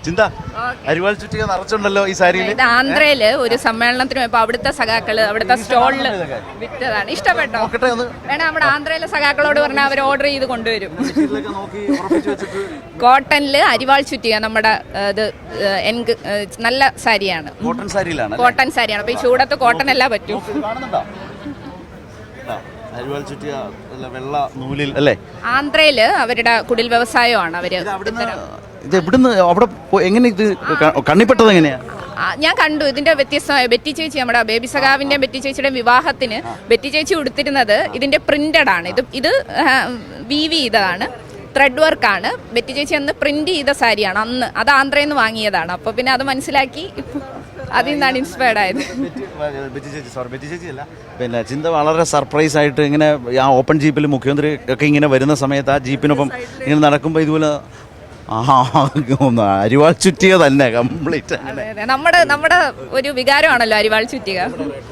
ചിന്ത അരിവാൾ ചുറ്റിക നിറച്ചുണ്ടല്ലോ ഈ സാരിയിൽ. ഇത് ആന്ധ്രയില് ഒരു സമ്മേളനത്തിന് പോയപ്പോ അവിടുത്തെ സഹാക്കള് അവിടുത്തെ സ്റ്റോളില് വിറ്റതാണ്. ഇഷ്ടപ്പെട്ടോ? വേണം, നമ്മുടെ ആന്ധ്രയിലെ സഹാക്കളോട് പറഞ്ഞാൽ അവർ ഓർഡർ ചെയ്ത് കൊണ്ടുവരും. കോട്ടണില് അരിവാൾ ചുറ്റിക നമ്മുടെ ഇത് നല്ല സാരിയാണ്, കോട്ടൺ സാരിയാണ്. അപ്പൊ ഈ ചൂടത്ത് കോട്ടൺ എല്ലാം പറ്റും. അരിവാൾ ചുറ്റിയ വെള്ള നൂലിൽ അല്ലേ? ആന്ധ്രയില് അവരുടെ കുടിൽ വ്യവസായമാണ് അവര്. ഇത് എവിടുന്ന് അവിടെ എങ്ങനെ ഇത് കണ്ണിപ്പെട്ടത് എങ്ങനെയാ? ഞാൻ കണ്ടു ഇതിന്റെ വ്യത്യസ്തമായ. ബെറ്റി ചേച്ചി, നമ്മുടെ ബേബി സഖാവിന്റെ ബെറ്റി ചേച്ചിയുടെ വിവാഹത്തിന് ബെറ്റി ചേച്ചി ഉടുത്തിരുന്നത് ഇതിന്റെ പ്രിന്റഡ് ആണ്. ഇത് വീവി ചെയ്തതാണ്, ത്രെഡ് വർക്കാണ്. ബെറ്റി ചേച്ചി അന്ന് പ്രിന്റ് ചെയ്ത സാരിയാണ് അന്ന്. അത് ആന്ധ്രയിൽ നിന്ന് വാങ്ങിയതാണ്. അപ്പൊ പിന്നെ അത് മനസ്സിലാക്കി അതിൽ നിന്നാണ് ഇൻസ്പയർഡ് ആയത്. പിന്നെ ചിന്ത വളരെ സർപ്രൈസ് ആയിട്ട് ഇങ്ങനെ ആ ഓപ്പൺ ജീപ്പിൽ മുഖ്യമന്ത്രി ഒക്കെ ഇങ്ങനെ വരുന്ന സമയത്ത് ആ ജീപ്പിനൊപ്പം ഇങ്ങനെ നടക്കുമ്പോൾ ഇതുപോലെ അരിവാൾ ചുറ്റിക തന്നെ കംപ്ലീറ്റ്. നമ്മുടെ ഒരു വികാരമാണല്ലോ അരിവാൾ ചുറ്റിക.